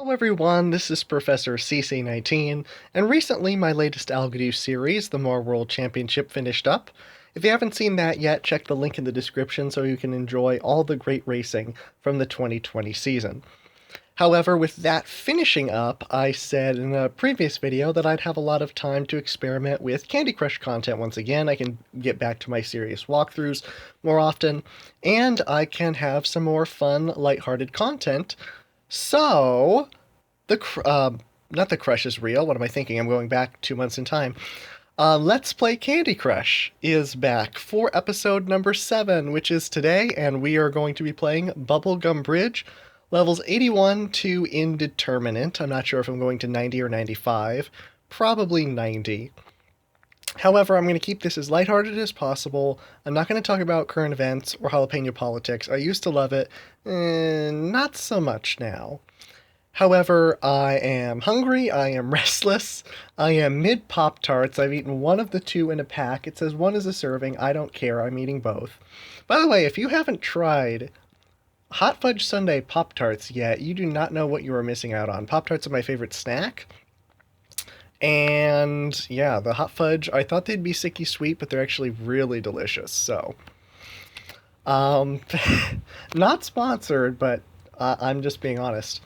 Hello everyone, this is Professor CC19, and recently my latest Algodoot series, the More World Championship, finished up. If you haven't seen that yet, check the link in the description so you can enjoy all the great racing from the 2020 season. However, with that finishing up, I said in a previous video that I'd have a lot of time to experiment with Candy Crush content once again. I can get back to my serious walkthroughs more often, and I can have some more fun, lighthearted content. So, not the Crush is real. What am I thinking? I'm going back 2 months in time. Let's Play Candy Crush is back for episode number 7, which is today, and we are going to be playing Bubblegum Bridge, levels 81 to Indeterminate. I'm not sure if I'm going to 90 or 95. Probably 90. However, I'm going to keep this as lighthearted as possible. I'm not going to talk about current events or jalapeno politics. I used to love it, not so much now. However, I am hungry, I am restless, I am mid Pop-Tarts. I've eaten one of the two in a pack. It says one is a serving. I don't care. I'm eating both. By the way, if you haven't tried Hot Fudge Sundae Pop-Tarts yet, you do not know what you are missing out on. Pop-Tarts are my favorite snack. And yeah, the hot fudge, I thought they'd be sicky sweet, but they're actually really delicious. So, um, not sponsored, but I'm just being honest.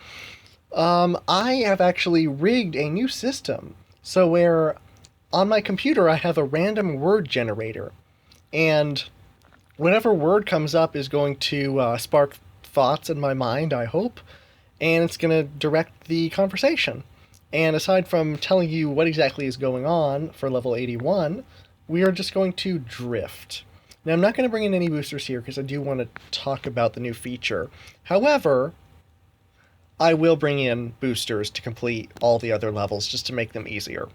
I have actually rigged a new system. So where on my computer I have a random word generator, and whatever word comes up is going to spark thoughts in my mind, I hope, and it's going to direct the conversation. And aside from telling you what exactly is going on for level 81, we are just going to drift. Now, I'm not going to bring in any boosters here because I do want to talk about the new feature. However, I will bring in boosters to complete all the other levels just to make them easier.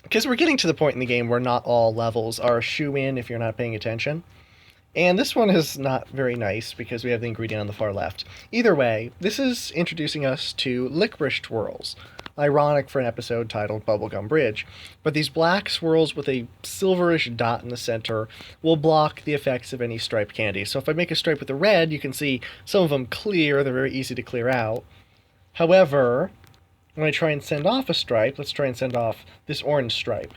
Because we're getting to the point in the game where not all levels are a shoe-in if you're not paying attention. And this one is not very nice because we have the ingredient on the far left. Either way, this is introducing us to licorice twirls. Ironic for an episode titled Bubblegum Bridge. But these black swirls with a silverish dot in the center will block the effects of any striped candy. So if I make a stripe with a red, you can see some of them clear. They're very easy to clear out. However, when I try and send off a stripe, let's try and send off this orange stripe.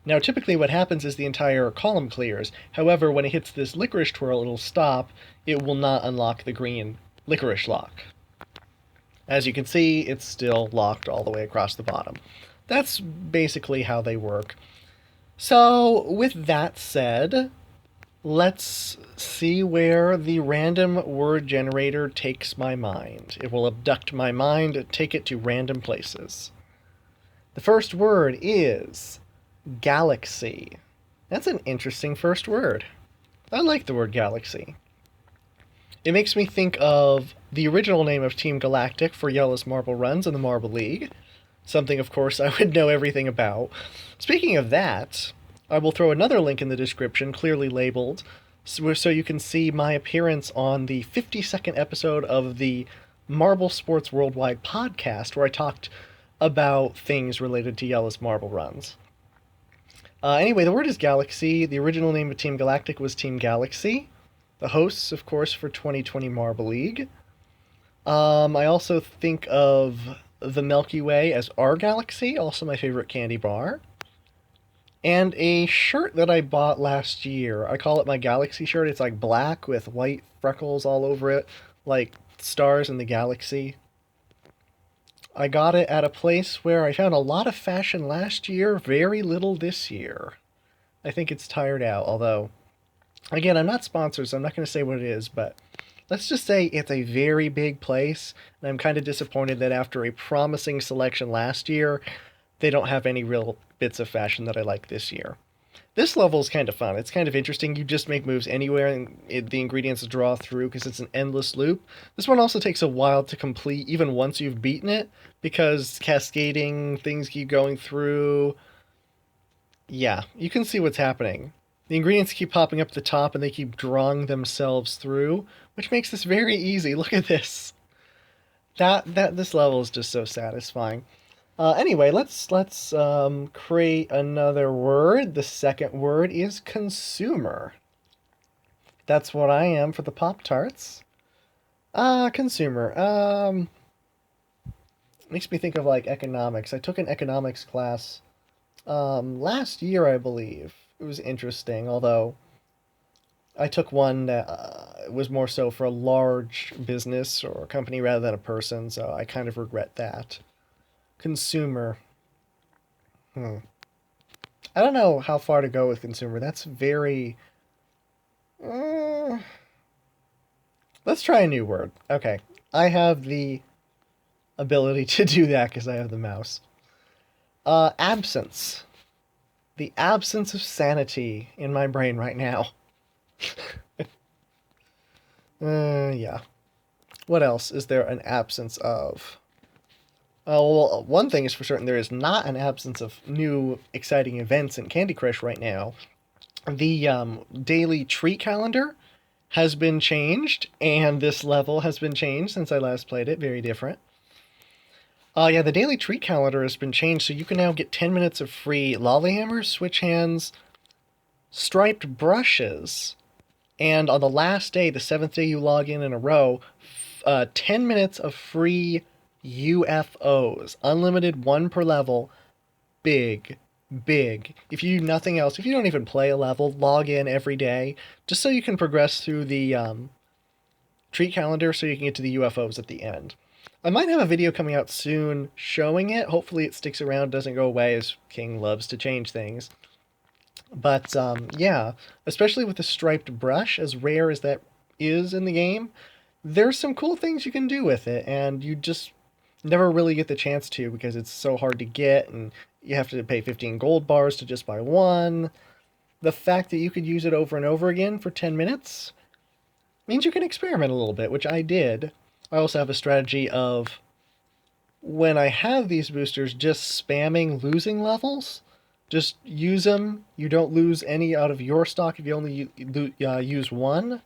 Now, typically what happens is the entire column clears. However, when it hits this licorice twirl, it'll stop. It will not unlock the green licorice lock. As you can see, it's still locked all the way across the bottom. That's basically how they work. So, with that said, let's see where the random word generator takes my mind. It will abduct my mind and take it to random places. The first word is galaxy. That's an interesting first word. I like the word galaxy. It makes me think of the original name of Team Galactic for Yellow's Marble Runs in the Marble League. Something, of course, I would know everything about. Speaking of that, I will throw another link in the description, clearly labeled, so you can see my appearance on the 52nd episode of the Marble Sports Worldwide podcast, where I talked about things related to Yellow's Marble Runs. Anyway, the word is galaxy. The original name of Team Galactic was Team Galaxy. The hosts, of course, for 2020 Marble League. I also think of the Milky Way as our galaxy, also my favorite candy bar. And a shirt that I bought last year. I call it my galaxy shirt. It's like black with white freckles all over it, like stars in the galaxy. I got it at a place where I found a lot of fashion last year, very little this year. I think it's tired out, although, again, I'm not sponsored, so I'm not going to say what it is, but let's just say it's a very big place, and I'm kind of disappointed that after a promising selection last year, they don't have any real bits of fashion that I like this year. This level is kind of fun. It's kind of interesting. You just make moves anywhere, and the ingredients draw through because it's an endless loop. This one also takes a while to complete, even once you've beaten it, because cascading, things keep going through. Yeah, you can see what's happening. The ingredients keep popping up at the top, and they keep drawing themselves through, which makes this very easy. Look at this. This level is just so satisfying. Anyway, let's create another word. The second word is consumer. That's what I am for the Pop-Tarts. Consumer. Makes me think of like economics. I took an economics class last year, I believe. It was interesting, although I took one that was more so for a large business or a company rather than a person, so I kind of regret that. Consumer. Hmm. I don't know how far to go with consumer. That's very. Uh, let's try a new word. Okay. I have the ability to do that because I have the mouse. Absence. The absence of sanity in my brain right now. Yeah. What else is there an absence of? Well, one thing is for certain there is not an absence of new exciting events in Candy Crush right now. The daily treat calendar has been changed, and this level has been changed since I last played it. Very different. Yeah, the daily treat calendar has been changed, so you can now get 10 minutes of free lollyhammers, switch hands, striped brushes, and on the last day, the seventh day you log in a row, 10 minutes of free UFOs. Unlimited, one per level. Big, big. If you do nothing else, if you don't even play a level, log in every day, just so you can progress through the treat calendar so you can get to the UFOs at the end. I might have a video coming out soon showing it. Hopefully it sticks around, doesn't go away, as King loves to change things. But yeah, especially with the striped brush, as rare as that is in the game, there's some cool things you can do with it, and you just never really get the chance to because it's so hard to get, and you have to pay 15 gold bars to just buy one. The fact that you could use it over and over again for 10 minutes means you can experiment a little bit, which I did. I also have a strategy of when I have these boosters, just spamming losing levels. Just use them. You don't lose any out of your stock if you only use one.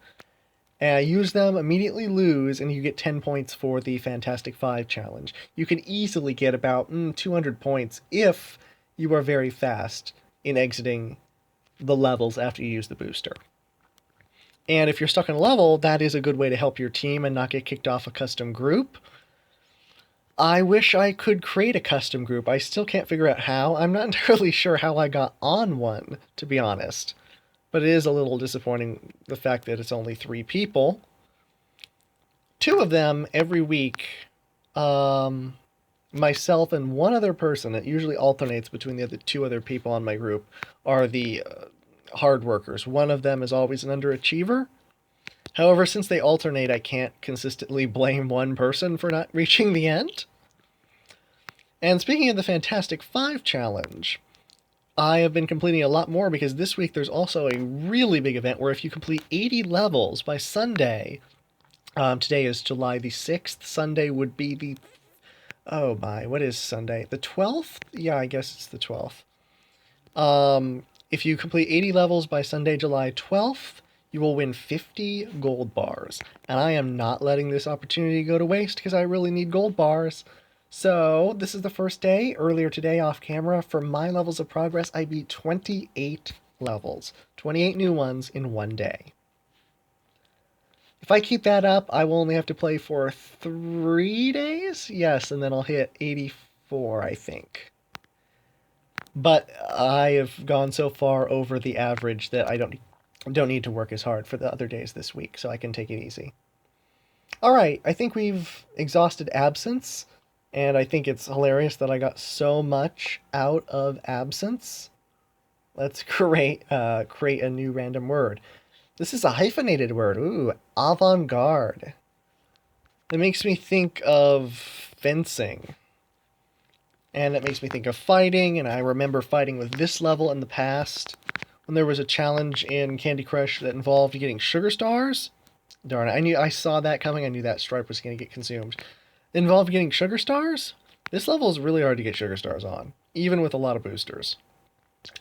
Use them, immediately lose, and you get 10 points for the Fantastic Five challenge. You can easily get about 200 points if you are very fast in exiting the levels after you use the booster. And if you're stuck in a level, that is a good way to help your team and not get kicked off a custom group. I wish I could create a custom group. I still can't figure out how. I'm not entirely sure how I got on one, to be honest. But it is a little disappointing, the fact that it's only 3 people. 2 of them every week, myself and one other person, it usually alternates between the 2 other people on my group, are the hard workers. One of them is always an underachiever. However, since they alternate, I can't consistently blame one person for not reaching the end. And speaking of the Fantastic Five challenge, I have been completing a lot more because this week there's also a really big event where if you complete 80 levels by Sunday, today is July the 6th, Sunday would be the, oh my, what is Sunday? The 12th? Yeah, I guess it's the 12th. If you complete 80 levels by Sunday, July 12th, you will win 50 gold bars. And I am not letting this opportunity go to waste because I really need gold bars. So, this is the first day, earlier today off camera. For my levels of progress, I beat 28 levels. 28 new ones in one day. If I keep that up, I will only have to play for 3 days? Yes, and then I'll hit 84, I think. But I have gone so far over the average that I don't need to work as hard for the other days this week, so I can take it easy. Alright, I think we've exhausted absence, and I think it's hilarious that I got so much out of absence. Let's create a new random word. This is a hyphenated word. Ooh, avant-garde. That makes me think of fencing. And it makes me think of fighting, and I remember fighting with this level in the past when there was a challenge in Candy Crush that involved getting sugar stars. Darn it, I saw that coming. I knew that stripe was going to get consumed. It involved getting sugar stars. This level is really hard to get sugar stars on, even with a lot of boosters.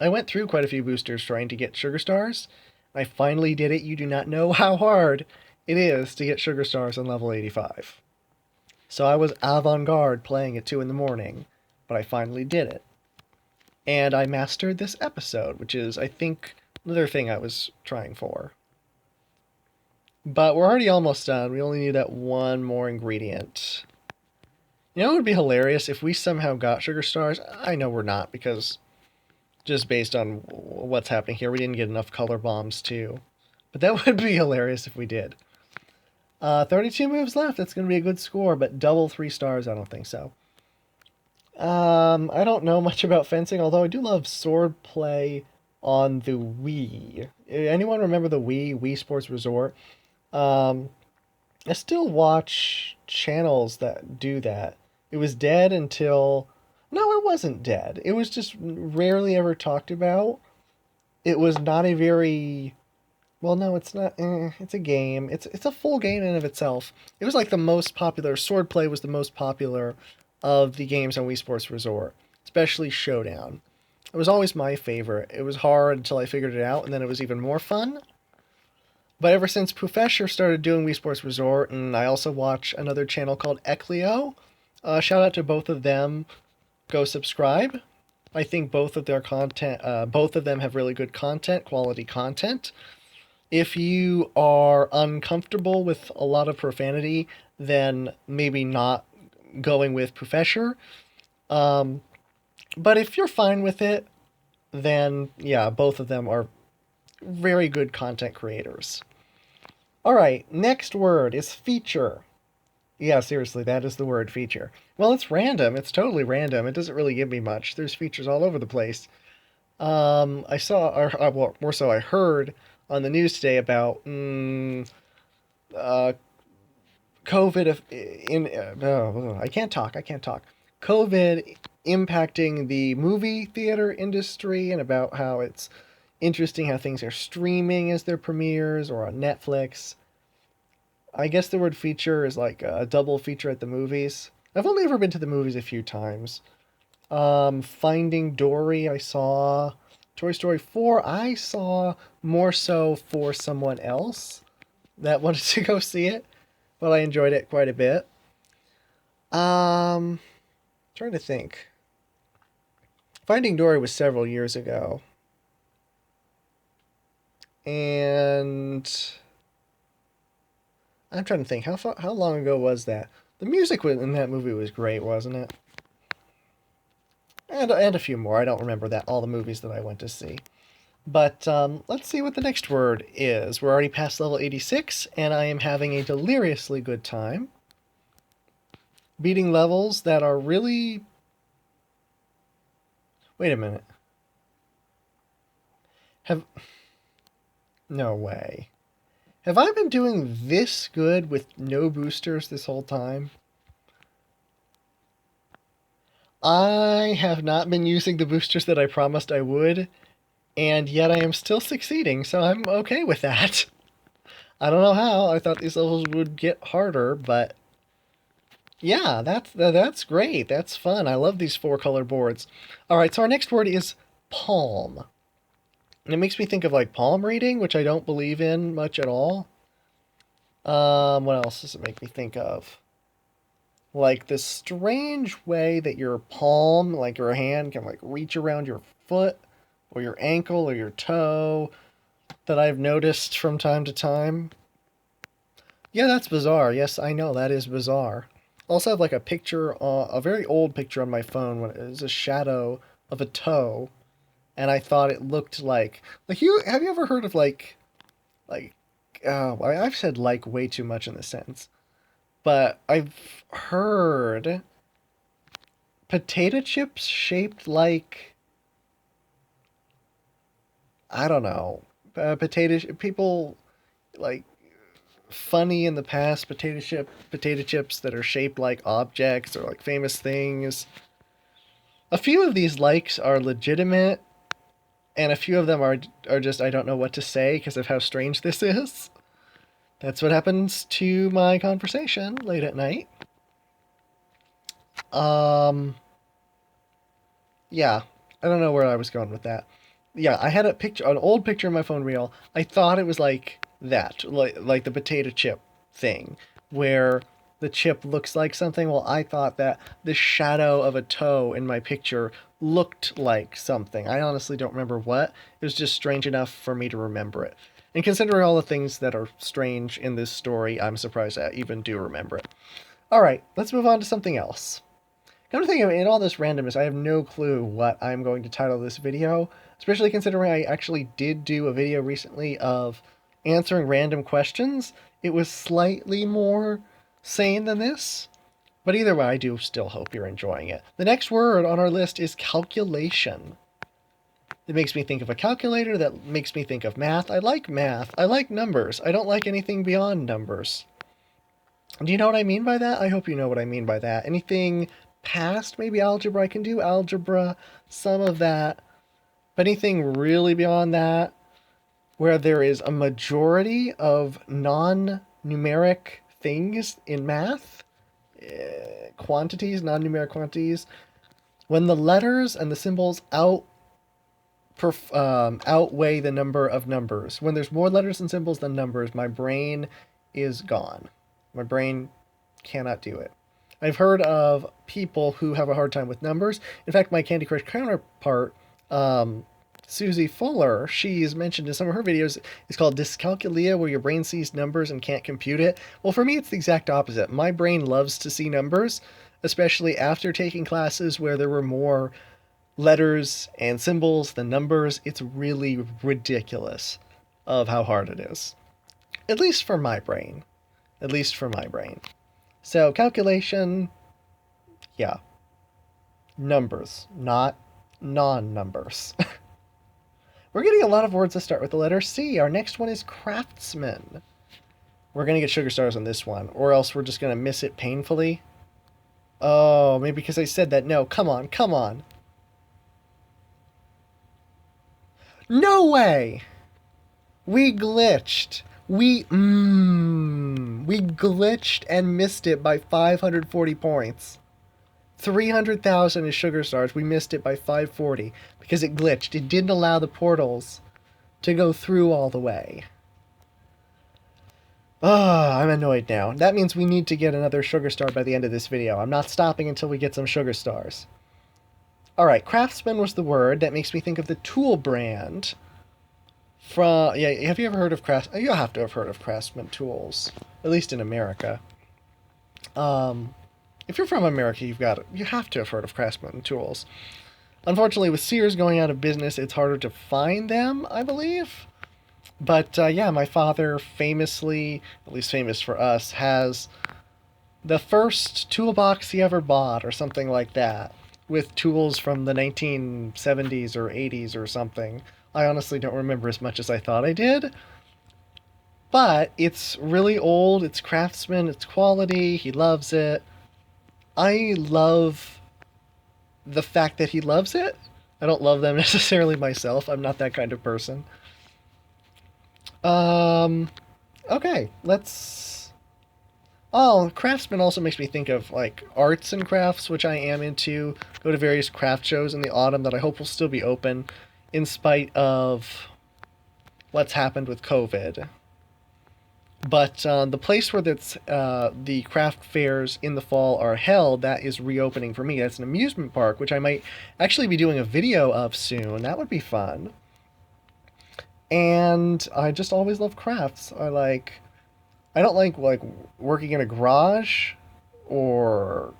I went through quite a few boosters trying to get sugar stars. I finally did it. You do not know how hard it is to get sugar stars on level 85. So I was avant-garde playing at 2 in the morning, but I finally did it. And I mastered this episode, which is, I think, another thing I was trying for. But we're already almost done. We only need that one more ingredient. You know, it would be hilarious if we somehow got sugar stars. I know we're not because just based on what's happening here, we didn't get enough color bombs too. But that would be hilarious if we did. 32 moves left. That's going to be a good score, but double 3 stars, I don't think so. I don't know much about fencing, although I do love sword play on the Wii. Anyone remember the Wii Sports Resort? Um, I still watch channels that do that. It was dead until. No, it wasn't dead. It was just rarely ever talked about. It was not a very. Well, no, it's not. It's a game. It's a full game in and of itself. It was like the most popular. Swordplay was the most popular of the games on Wii Sports Resort, especially Showdown. It was always my favorite. It was hard until I figured it out, and then it was even more fun. But ever since Professor started doing Wii Sports Resort, and I also watch another channel called Eclio, shout out to both of them. Go subscribe. I think both of their content, both of them have really good content, quality content. If you are uncomfortable with a lot of profanity, then maybe not going with Professor. Um, but if you're fine with it, then yeah, both of them are very good content creators. All right, next word is feature. Yeah, seriously, that is the word feature. Well, it's random. It's totally random. It doesn't really give me much. There's features all over the place. I saw, or well, more so, I heard on the news today about uh, COVID. I can't talk. I can't talk. COVID impacting the movie theater industry and about how it's interesting how things are streaming as their premieres or on Netflix. I guess the word feature is like a double feature at the movies. I've only ever been to the movies a few times. Finding Dory, I saw. Toy Story 4, I saw more so for someone else that wanted to go see it, but I enjoyed it quite a bit. Um, Trying to think. Finding Dory was several years ago, and I'm trying to think how long ago was that? The music in that movie was great, wasn't it? And a few more. I don't remember that all the movies that I went to see. But let's see what the next word is. We're already past level 86, and I am having a deliriously good time. Beating levels that are really. Wait a minute. Have. No way. Have I been doing this good with no boosters this whole time? I have not been using the boosters that I promised I would, and yet I am still succeeding, so I'm okay with that. I don't know how. I thought these levels would get harder, but yeah, that's great. That's fun. I love these 4 color boards. All right, so our next word is palm. And it makes me think of like palm reading, which I don't believe in much at all. What else does it make me think of? Like this strange way that your palm, like your hand, can like reach around your foot or your ankle or your toe that I've noticed from time to time. Yeah, that's bizarre. Yes, I know that is bizarre. I also have like a picture, a very old picture on my phone when it was a shadow of a toe, and I thought it looked like you. Have you ever heard of like? I've said like way too much in this sentence, but I've heard potato chips shaped like I don't know, people like funny in the past potato chips that are shaped like objects or like famous things. A few of these likes are legitimate, and a few of them are just I don't know what to say because of how strange this is. That's what happens to my conversation late at night. Um, yeah, I don't know where I was going with that. Yeah, I had an old picture in my phone reel. I thought it was like that, like the potato chip thing, where the chip looks like something. Well, I thought that the shadow of a toe in my picture looked like something. I honestly don't remember what. It was just strange enough for me to remember it. And considering all the things that are strange in this story, I'm surprised I even do remember it. Alright, let's move on to something else. Come to think of it, in all this randomness, I have no clue what I'm going to title this video, especially considering I actually did do a video recently of answering random questions. It was slightly more sane than this, but either way, I do still hope you're enjoying it. The next word on our list is calculation. It makes me think of a calculator, that makes me think of math. I like math. I like numbers. I don't like anything beyond numbers. Do you know what I mean by that? I hope you know what I mean by that. Anything past maybe algebra, I can do algebra, some of that. But anything really beyond that, where there is a majority of non-numeric things in math, quantities, non-numeric quantities, when the letters and the symbols outweigh the number of numbers. When there's more letters and symbols than numbers, my brain is gone. My brain cannot do it. I've heard of people who have a hard time with numbers. In fact, my Candy Crush counterpart, Susie Fuller, she's mentioned in some of her videos, it's called dyscalculia, where your brain sees numbers and can't compute it. Well, for me, it's the exact opposite. My brain loves to see numbers, especially after taking classes where there were more letters and symbols than numbers. It's really ridiculous of how hard it is. At least for my brain. At least for my brain. So, calculation, yeah. Numbers, not non-numbers. We're getting a lot of words that start with the letter C. Our next one is craftsman. We're going to get sugar stars on this one, or else we're just going to miss it painfully. Oh, maybe because I said that. No, come on, come on. No way! We glitched. We glitched and missed it by 540 points. 300,000 is sugar stars. We missed it by 540 because it glitched. It didn't allow the portals to go through all the way. I'm annoyed now. That means we need to get another sugar star by the end of this video. I'm not stopping until we get some sugar stars. Alright, craftsman was the word. That makes me think of the tool brand. Yeah, have you ever heard of Craftsman? You have to have heard of Craftsman tools, at least in America. If you're from America, you have to have heard of Craftsman tools. Unfortunately, with Sears going out of business, it's harder to find them, I believe. But yeah, my father famously, at least famous for us, has the first toolbox he ever bought, or something like that, with tools from the 1970s or 80s or something. I honestly don't remember as much as I thought I did. But it's really old, it's Craftsman, it's quality, he loves it. I love the fact that he loves it. I don't love them necessarily myself, I'm not that kind of person. Okay, let's... Oh, Craftsman also makes me think of, like, arts and crafts, which I am into. Go to various craft shows in the autumn that I hope will still be open, in spite of what's happened with COVID. But the place where the craft fairs in the fall are held, that is reopening for me. That's an amusement park, which I might actually be doing a video of soon. That would be fun. And I just always love crafts. I don't like working in a garage or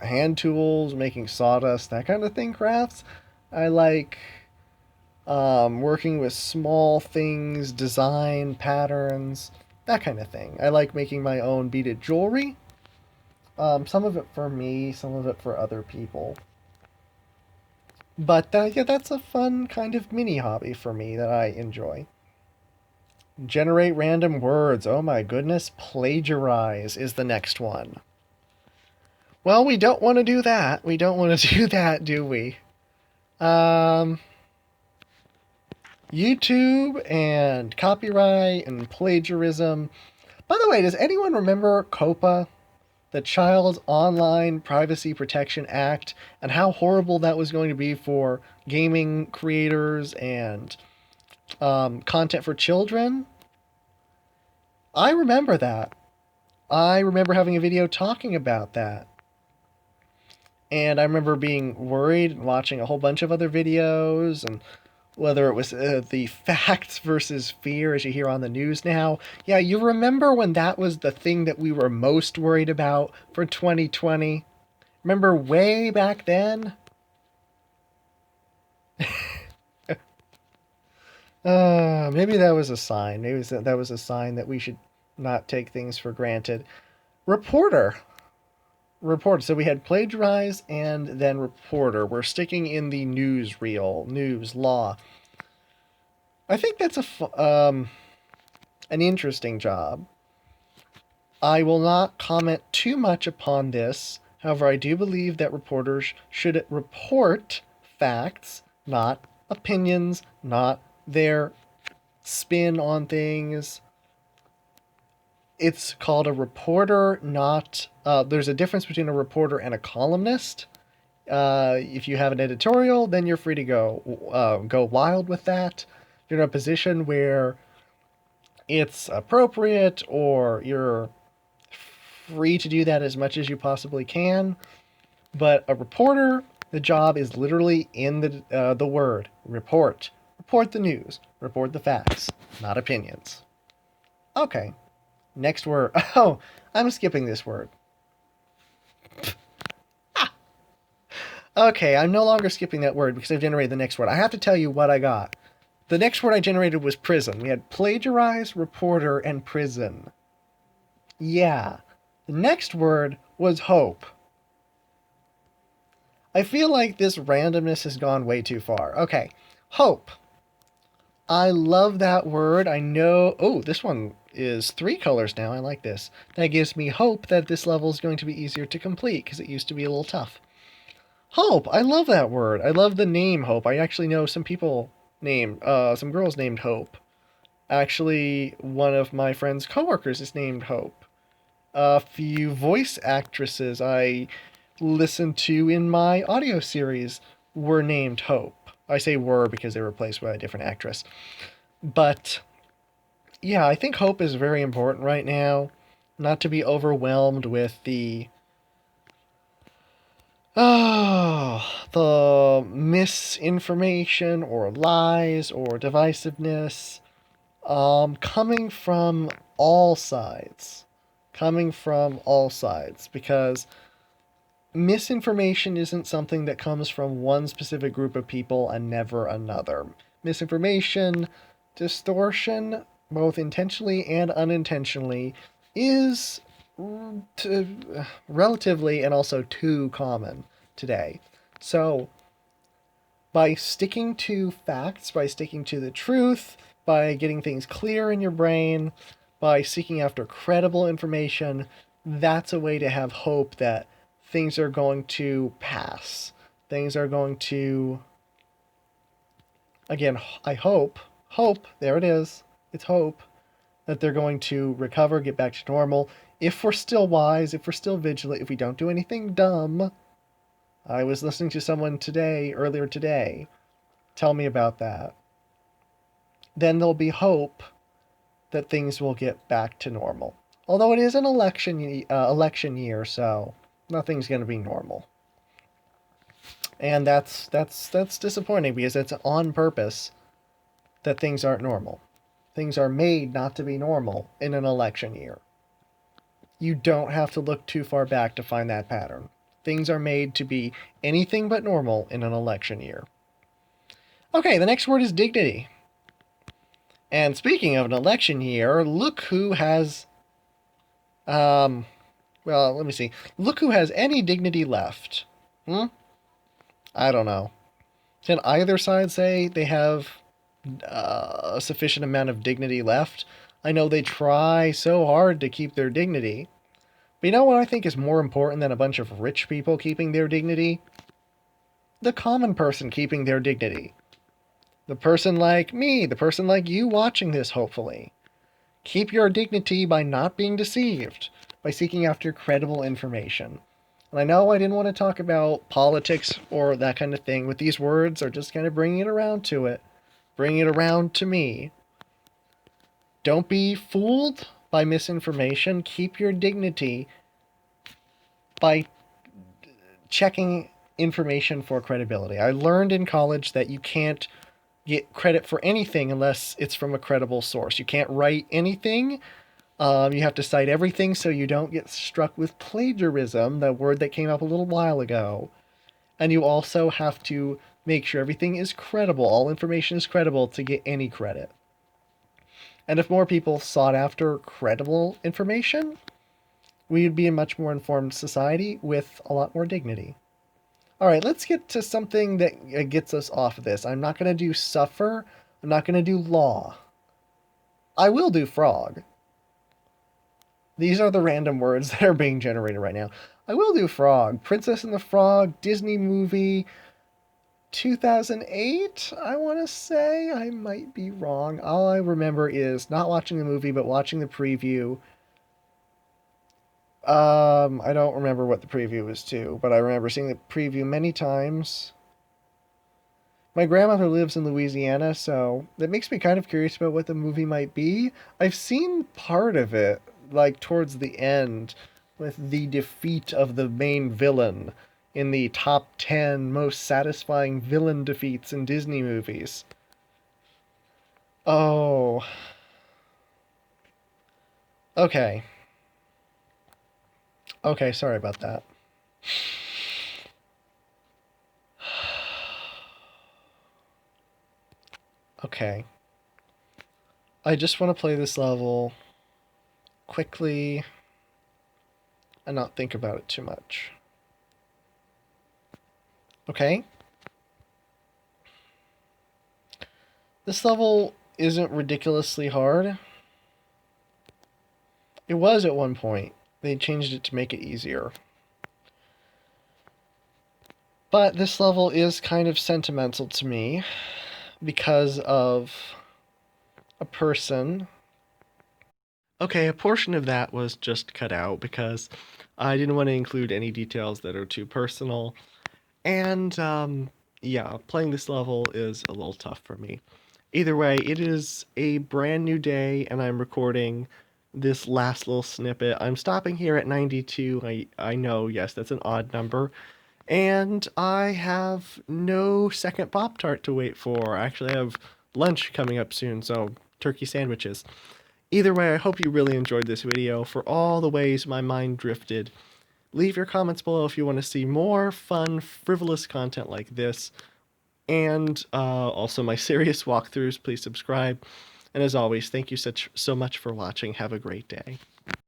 hand tools, making sawdust, that kind of thing, crafts. I like working with small things, design, patterns, that kind of thing. I like making my own beaded jewelry. Some of it for me, some of it for other people. But yeah, that's a fun kind of mini hobby for me that I enjoy. Generate random words. Oh my goodness. Plagiarize is the next one. Well, we don't want to do that. We don't want to do that, do we? YouTube and copyright and plagiarism. By the way, does anyone remember COPPA? The Child Online Privacy Protection Act, and how horrible that was going to be for gaming creators and content for children? I remember that. I remember having a video talking about that. And I remember being worried and watching a whole bunch of other videos and whether it was the facts versus fear, as you hear on the news now. Yeah, you remember when that was the thing that we were most worried about for 2020? Remember way back then? Maybe that was a sign. Maybe that was a sign that we should not take things for granted. Reporter. Reporter. So we had plagiarize and then reporter. We're sticking in the newsreel, news, law. I think that's an interesting job. I will not comment too much upon this. However, I do believe that reporters should report facts, not opinions, not their spin on things. It's called a reporter, not. There's a difference between a reporter and a columnist. If you have an editorial, then you're free to go wild with that. You're in a position where it's appropriate, or you're free to do that as much as you possibly can. But a reporter, the job is literally in the word report. Report the news. Report the facts, not opinions. Okay, next word. Oh, I'm skipping this word. Okay, I'm no longer skipping that word because I've generated the next word. I have to tell you what I got. The next word I generated was prison. We had plagiarize, reporter, and prison. Yeah. The next word was hope. I feel like this randomness has gone way too far. Okay, hope. I love that word. I know. Oh, this one is 3 colors now. I like this. That gives me hope that this level is going to be easier to complete because it used to be a little tough. Hope. I love that word. I love the name Hope. I actually know some people named, some girls named Hope. Actually, one of my friend's coworkers is named Hope. A few voice actresses I listened to in my audio series were named Hope. I say were because they were replaced by a different actress. But yeah, I think hope is very important right now. Not to be overwhelmed with the misinformation or lies or divisiveness coming from all sides. Coming from all sides. Because misinformation isn't something that comes from one specific group of people and never another. Misinformation, distortion, both intentionally and unintentionally, is relatively and also too common today. So, by sticking to facts, by sticking to the truth, by getting things clear in your brain, by seeking after credible information, that's a way to have hope that things are going to pass. Things are going to, again, I hope, there it is, it's hope, that they're going to recover, get back to normal. If we're still wise, if we're still vigilant, if we don't do anything dumb. I was listening to someone earlier today, tell me about that. Then there'll be hope that things will get back to normal. Although it is an election year, so nothing's going to be normal. And that's disappointing because it's on purpose that things aren't normal. Things are made not to be normal in an election year. You don't have to look too far back to find that pattern. Things are made to be anything but normal in an election year. Okay, the next word is dignity. And speaking of an election year, look who has well, let me see. Look who has any dignity left. I don't know. Can either side say they have a sufficient amount of dignity left? I know they try so hard to keep their dignity. But you know what I think is more important than a bunch of rich people keeping their dignity? The common person keeping their dignity. The person like me, the person like you watching this, hopefully. Keep your dignity by not being deceived, by seeking after credible information. And I know I didn't want to talk about politics or that kind of thing, but these words are just kind of bringing it around to it. Bringing it around to me. Don't be fooled by misinformation. Keep your dignity by checking information for credibility. I learned in college that you can't get credit for anything unless it's from a credible source. You can't write anything. You have to cite everything so you don't get struck with plagiarism, the word that came up a little while ago. And you also have to make sure everything is credible. All information is credible to get any credit. And if more people sought after credible information, we'd be a much more informed society with a lot more dignity. All right, let's get to something that gets us off of this. I'm not going to do suffer. I'm not going to do law. I will do frog. These are the random words that are being generated right now. I will do frog. Princess and the Frog, Disney movie, 2008, I want to say. I might be wrong. All I remember is not watching the movie, but watching the preview. I don't remember what the preview was to, but I remember seeing the preview many times. My grandmother lives in Louisiana, so that makes me kind of curious about what the movie might be. I've seen part of it, like towards the end, with the defeat of the main villain in the top 10 most satisfying villain defeats in Disney movies. Oh. Okay. Okay, sorry about that. Okay. I just want to play this level quickly and not think about it too much. Okay? This level isn't ridiculously hard. It was at one point. They changed it to make it easier. But this level is kind of sentimental to me because of a person. Okay, a portion of that was just cut out because I didn't want to include any details that are too personal. And, yeah, playing this level is a little tough for me. Either way, it is a brand new day, and I'm recording this last little snippet. I'm stopping here at 92. I know, yes, that's an odd number. And I have no second Pop-Tart to wait for. I actually have lunch coming up soon, so turkey sandwiches. Either way, I hope you really enjoyed this video. For all the ways my mind drifted, leave your comments below if you want to see more fun, frivolous content like this. And also my serious walkthroughs, please subscribe. And as always, thank you so much for watching. Have a great day.